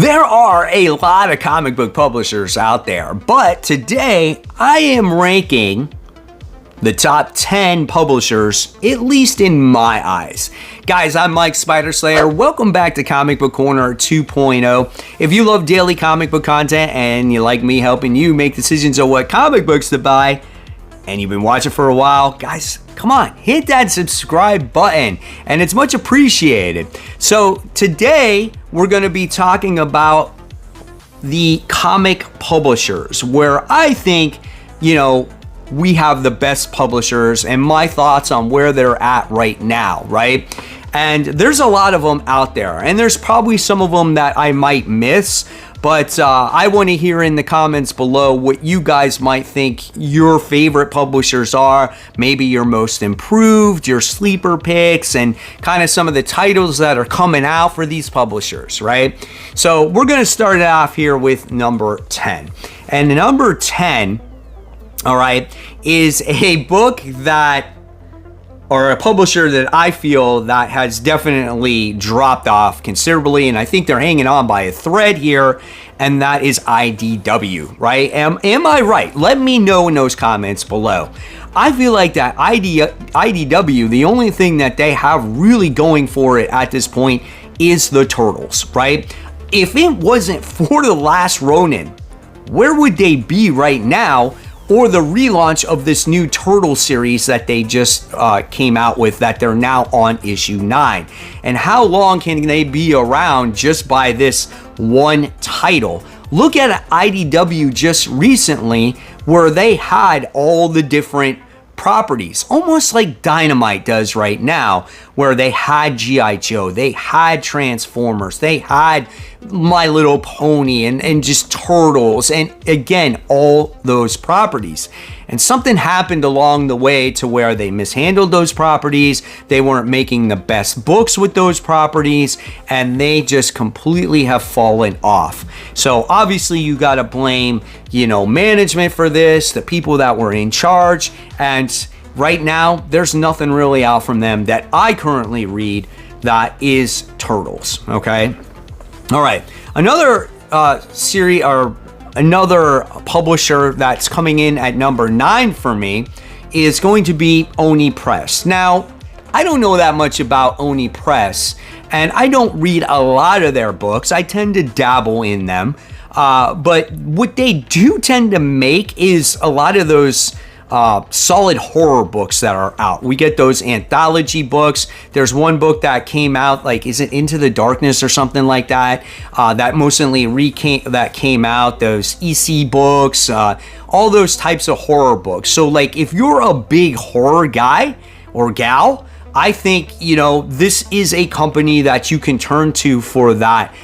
There are a lot of comic book publishers out there, but today I am ranking the top 10 publishers, at least in my eyes. Guys, I'm Mike Spider Slayer. Welcome back to Comic Book Corner 2.0. If you love daily comic book content and you like me helping you make decisions on what comic books to buy, and you've been watching for a while, guys, come on, hit that subscribe button, and it's much appreciated. So today, we're going to be talking about the comic publishers, where I think, we have the best publishers and my thoughts on where they're at right now, right? And there's a lot of them out there, and there's probably some of them that I might miss, but I want to hear in the comments below what you guys might think your favorite publishers are, maybe your most improved, your sleeper picks, and kind of some of the titles that are coming out for these publishers, right? So we're going to start it off here with number 10. And number 10, all right, is a book that, or a publisher that I feel that has definitely dropped off considerably, and I think they're hanging on by a thread here, and that is IDW, right? Am I right? Let me know in those comments below. I feel like that IDW, the only thing that they have really going for it at this point is the Turtles, right? If it wasn't for The Last Ronin, where would they be right now? Or the relaunch of this new Turtle series that they just came out with, that they're now on issue 9. And how long can they be around just by this one title? Look at IDW just recently, where they had all the different properties, almost like Dynamite does right now, where they had G.I. Joe, they had Transformers, they had My Little Pony, and just Turtles, and again, all those properties. And something happened along the way to where they mishandled those properties, they weren't making the best books with those properties, and they just completely have fallen off. So obviously you got to blame, management for this, the people that were in charge, and right now there's nothing really out from them that I currently read that is Turtles, okay? All right, another series or another publisher that's coming in at number 9 for me is going to be Oni Press. Now, I don't know that much about Oni Press, and I don't read a lot of their books. I tend to dabble in them, but what they do tend to make is a lot of those solid horror books that are out. We get those anthology books. There's one book that came out, like, is it Into the Darkness or something like that? That mostly came out. Those EC books, all those types of horror books. So, like, if you're a big horror guy or gal, I think this is a company that you can turn to for that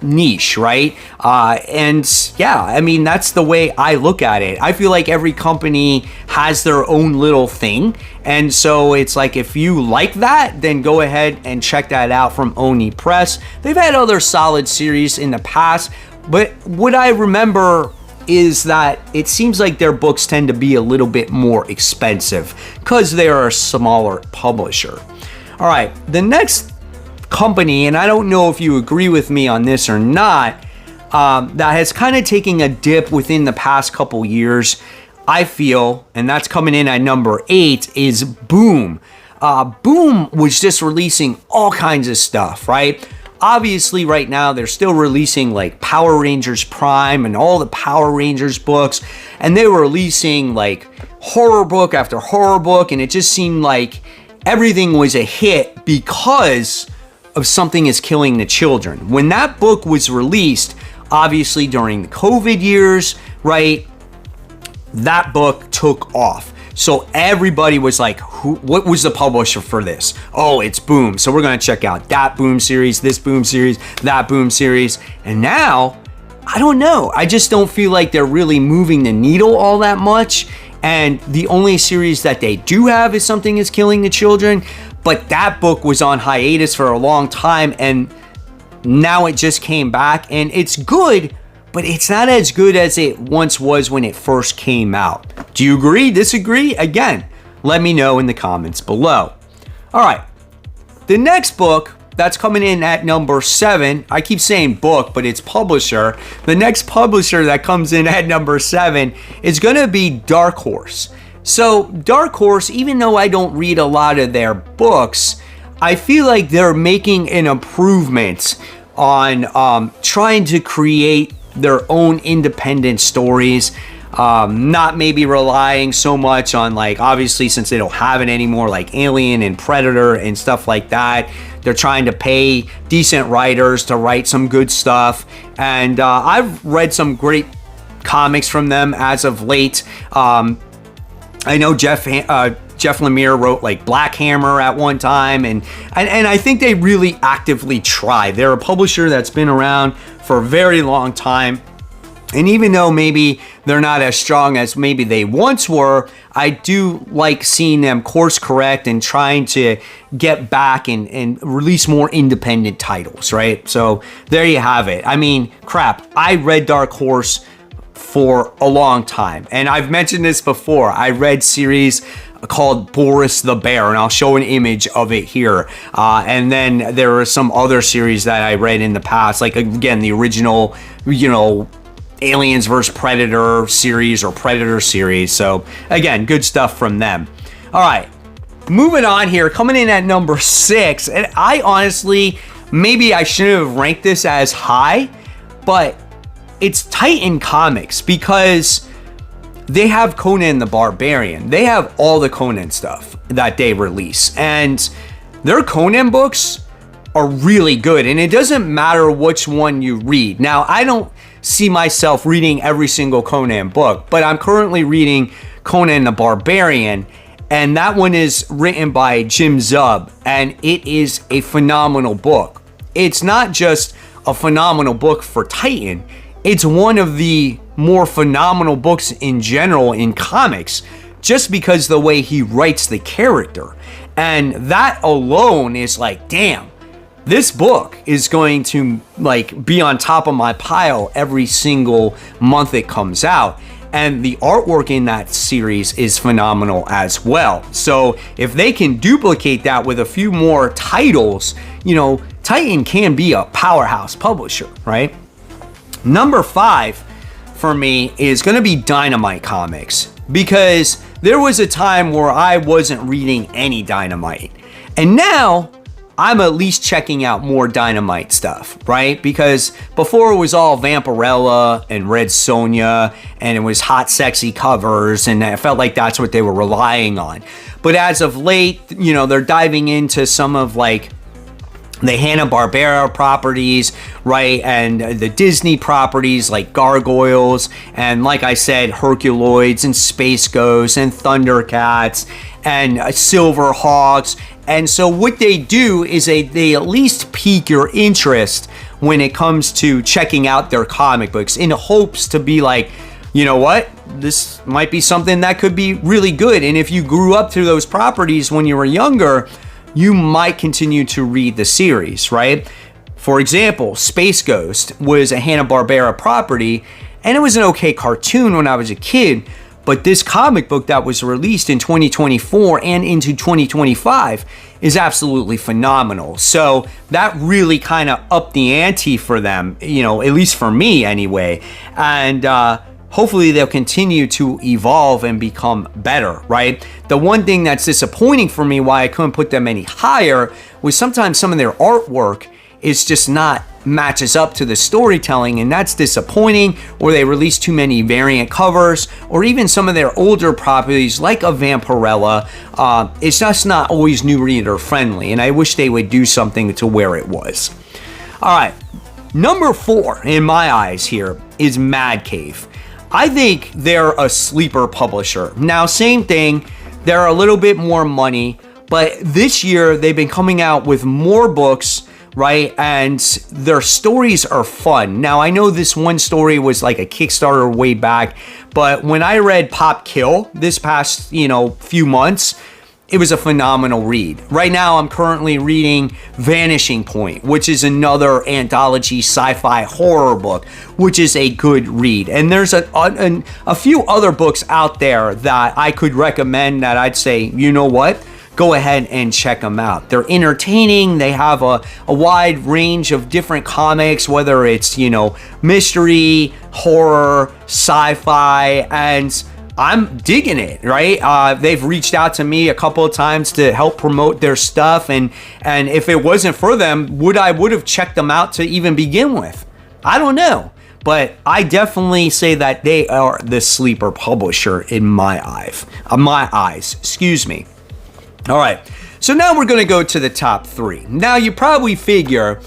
niche, right? And yeah, I mean, that's the way I look at it. I feel like every company has their own little thing, and so it's like, if you like that, then go ahead and check that out from Oni Press. They've had other solid series in the past, but what I remember is that it seems like their books tend to be a little bit more expensive because they are a smaller publisher. All right, the next company, and I don't know if you agree with me on this or not, that has kind of taken a dip within the past couple years, I feel, and that's coming in at number 8, is Boom. Boom was just releasing all kinds of stuff, right? Obviously, right now, they're still releasing like Power Rangers Prime and all the Power Rangers books, and they were releasing like horror book after horror book, and it just seemed like everything was a hit because of Something Is Killing the Children. When that book was released, obviously during the COVID years, right, that book took off. So everybody was like, what was the publisher for this? Oh, it's Boom. So we're going to check out that Boom series, this Boom series, that Boom series. And now, I don't know. I just don't feel like they're really moving the needle all that much. And the only series that they do have is Something Is Killing the Children. But that book was on hiatus for a long time, and now it just came back, and it's good, but it's not as good as it once was when it first came out. Do you agree? Disagree? Again, let me know in the comments below. All right, the next book that's coming in at number 7. I keep saying book, but it's publisher. The next publisher that comes in at number 7 is going to be Dark Horse. So Dark Horse, even though I don't read a lot of their books, I feel like they're making an improvement on trying to create their own independent stories. Not maybe relying so much on, like, obviously since they don't have it anymore, like Alien and Predator and stuff like that. They're trying to pay decent writers to write some good stuff. And I've read some great comics from them as of late. I know Jeff Lemire wrote like Black Hammer at one time, and I think they really actively try. They're a publisher that's been around for a very long time. And even though maybe they're not as strong as maybe they once were, I do like seeing them course correct and trying to get back and release more independent titles, right? So there you have it. I mean, crap, I read Dark Horse for a long time. And I've mentioned this before. I read series called Boris the Bear, and I'll show an image of it here. And then there are some other series that I read in the past, like, again, the original, Aliens vs. Predator series or Predator series. So again, good stuff from them. All right, moving on here, coming in at number 6. And I honestly, maybe I shouldn't have ranked this as high, but it's Titan Comics because they have Conan the Barbarian. They have all the Conan stuff that they release, and their Conan books are really good. And it doesn't matter which one you read. Now, I don't see myself reading every single Conan book, but I'm currently reading Conan the Barbarian, and that one is written by Jim Zub, and it is a phenomenal book. It's not just a phenomenal book for Titan, it's one of the more phenomenal books in general in comics, just because the way he writes the character. And that alone is like, damn, this book is going to like be on top of my pile every single month it comes out. And the artwork in that series is phenomenal as well. So if they can duplicate that with a few more titles, Titan can be a powerhouse publisher, right? Number 5 for me is going to be Dynamite Comics, because there was a time where I wasn't reading any Dynamite. And now I'm at least checking out more Dynamite stuff, right? Because before it was all Vampirella and Red Sonja, and it was hot, sexy covers, and I felt like that's what they were relying on. But as of late, they're diving into some of like the Hanna-Barbera properties, right? And the Disney properties like Gargoyles, and like I said, Herculoids and Space Ghosts and Thundercats and Silverhawks. And so what they do is they at least pique your interest when it comes to checking out their comic books, in hopes to be like, you know what? This might be something that could be really good. And if you grew up through those properties when you were younger, you might continue to read the series, right? For example, Space Ghost was a Hanna-Barbera property, and it was an okay cartoon when I was a kid, but this comic book that was released in 2024 and into 2025 is absolutely phenomenal. So that really kind of upped the ante for them, at least for me anyway. And hopefully they'll continue to evolve and become better, right? The one thing that's disappointing for me, why I couldn't put them any higher, was sometimes some of their artwork is just not matches up to the storytelling, and that's disappointing, or they release too many variant covers, or even some of their older properties like a Vampirella, it's just not always new reader friendly, and I wish they would do something to where it was. All right, number 4 in my eyes here is Mad Cave. I think they're a sleeper publisher. Now, same thing, they're a little bit more money, but this year they've been coming out with more books, right? And their stories are fun. Now, I know this one story was like a Kickstarter way back, but when I read Pop Kill this past, few months, it was a phenomenal read. Right now, I'm currently reading Vanishing Point, which is another anthology sci-fi horror book, which is a good read. And there's a few other books out there that I could recommend that I'd say, you know what? go ahead and check them out. They're entertaining. They have a wide range of different comics, whether it's, mystery, horror, sci-fi, and I'm digging it, right? They've reached out to me a couple of times to help promote their stuff, and if it wasn't for them, I would have checked them out to even begin with? I don't know, but I definitely say that they are the sleeper publisher in my eyes. Excuse me. All right, so now we're going to go to the top 3. Now you probably figure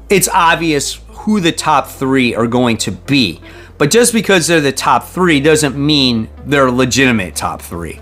it's obvious who the top 3 are going to be. But just because they're the top 3 doesn't mean they're legitimate top 3.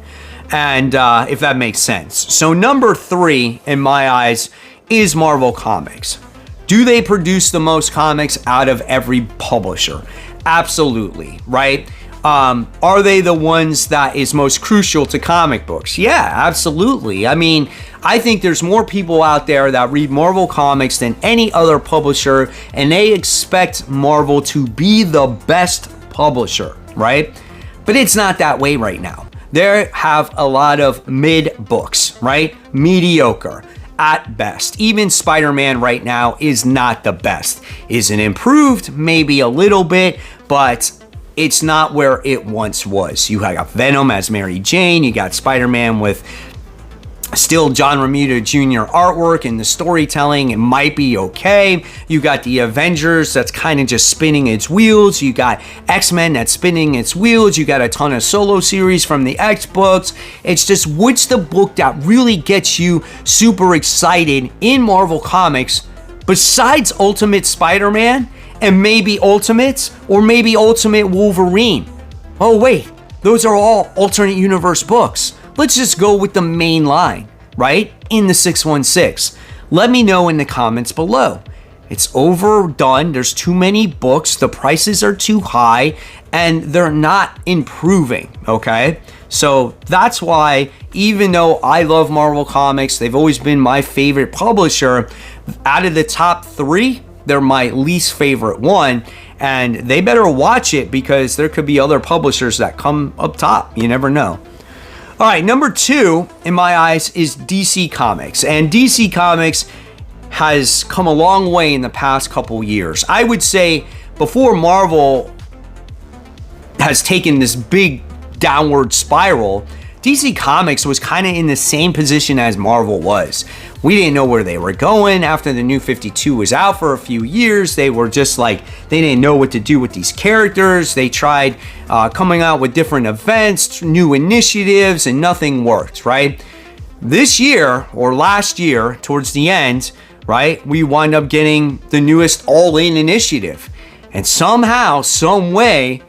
And if that makes sense. So number 3, in my eyes, is Marvel Comics. Do they produce the most comics out of every publisher? Absolutely, right? Are they the ones that is most crucial to comic books? Yeah, absolutely. I mean, I think there's more people out there that read Marvel Comics than any other publisher, and they expect Marvel to be the best publisher, right? But it's not that way right now. They have a lot of mid books, right? Mediocre at best. Even Spider-Man right now is not the best. Is it improved? Maybe a little bit, but it's not where it once was. You got Venom as Mary Jane. You got Spider-Man with still John Romita Jr. artwork, and the storytelling, it might be okay. You got the Avengers that's kind of just spinning its wheels. You got X-Men that's spinning its wheels. You got a ton of solo series from the X books. It's just, what's the book that really gets you super excited in Marvel Comics besides Ultimate Spider-Man and maybe Ultimates, or maybe Ultimate Wolverine? Oh wait, those are all alternate universe books. Let's just go with the main line, right? In the 616. Let me know in the comments below. It's overdone. There's too many books. The prices are too high, and they're not improving, okay? So that's why, even though I love Marvel Comics, they've always been my favorite publisher, out of the top 3, they're my least favorite one, and they better watch it because there could be other publishers that come up top. You never know. All right, number 2 in my eyes is DC Comics, and DC Comics has come a long way in the past couple years. I would say before Marvel has taken this big downward spiral, DC Comics was kind of in the same position as Marvel was. We didn't know where they were going. After the New 52 was out for a few years, they were just like, they didn't know what to do with these characters. They tried coming out with different events, new initiatives, and nothing worked, right? This year, or last year, towards the end, right, we wind up getting the newest All-In initiative. And somehow, some way,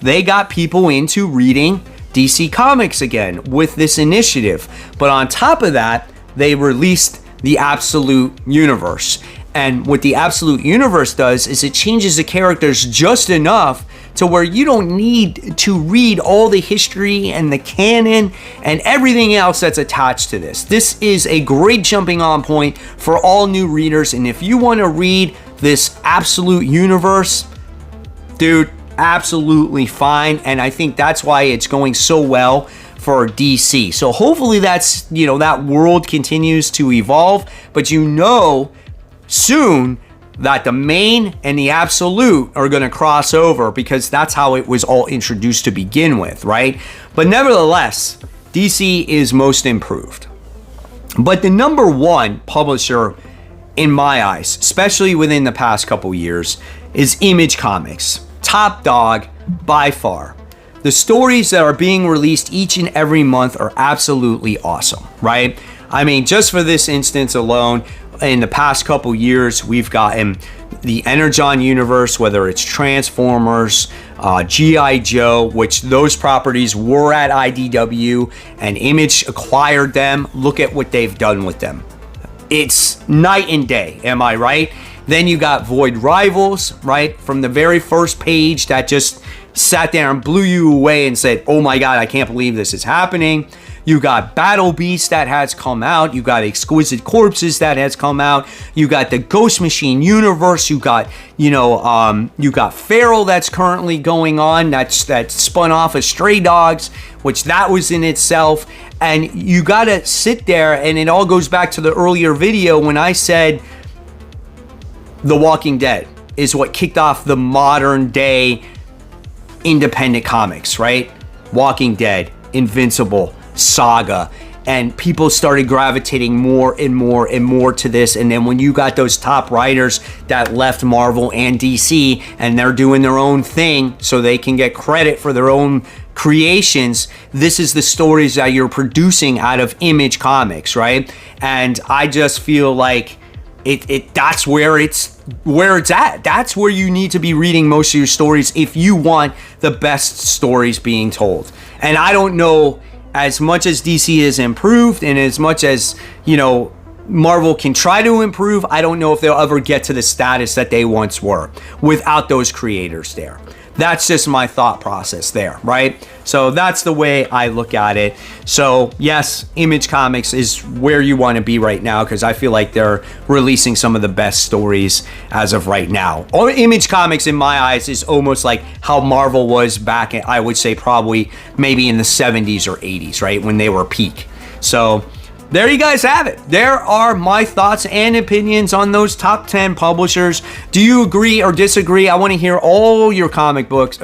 they got people into reading DC Comics again with this initiative. But on top of that, they released the Absolute Universe. And what the Absolute Universe does is it changes the characters just enough to where you don't need to read all the history and the canon and everything else that's attached to this. This is a great jumping on point for all new readers. And if you want to read this Absolute Universe, dude, absolutely fine. And I think that's why it's going so well for DC. So hopefully that's, that world continues to evolve, but soon that the main and the absolute are going to cross over, because that's how it was all introduced to begin with, right? But nevertheless, DC is most improved. But the number 1 publisher in my eyes, especially within the past couple years, is Image Comics. Top dog by far. The stories that are being released each and every month are absolutely awesome, right? I mean, just for this instance alone, in the past couple years, we've gotten the Energon universe, whether it's Transformers, G.I. Joe, which those properties were at IDW, and Image acquired them. Look at what they've done with them. It's night and day, am I right? Then you got Void Rivals, right? From the very first page that just sat there and blew you away and said, oh my God, I can't believe this is happening. You got Battle Beast that has come out. You got Exquisite Corpses that has come out. You got the Ghost Machine universe. You got, you got Feral that's currently going on. That's spun off of Stray Dogs, which that was in itself. And you got to sit there, and it all goes back to the earlier video when I said The Walking Dead is what kicked off the modern day independent comics, right? Walking Dead, Invincible, Saga, and people started gravitating more and more and more to this. And then when you got those top writers that left Marvel and DC and they're doing their own thing so they can get credit for their own creations, this is the stories that you're producing out of Image Comics, right? And I just feel like that's where it's at. That's where you need to be reading most of your stories if you want the best stories being told. And I don't know, as much as DC has improved and as much as, Marvel can try to improve, I don't know if they'll ever get to the status that they once were without those creators there. That's just my thought process there, right? So that's the way I look at it. So yes, Image Comics is where you want to be right now because I feel like they're releasing some of the best stories as of right now. Or Image Comics, in my eyes, is almost like how Marvel was back in, I would say probably maybe in the 70s or 80s, right? When they were peak. So there you guys have it. There are my thoughts and opinions on those top 10 publishers. Do you agree or disagree? I want to hear all your comic books,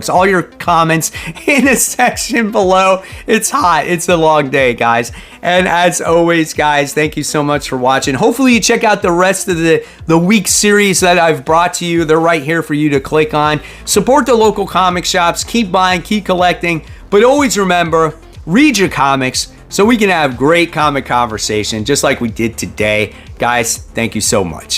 all your comments in the section below. It's hot. It's a long day, guys. And as always, guys, thank you so much for watching. Hopefully you check out the rest of the week series that I've brought to you. They're right here for you to click on. Support the local comic shops. Keep buying, keep collecting. But always remember, read your comics, so we can have great comic conversation just like we did today. Guys, thank you so much.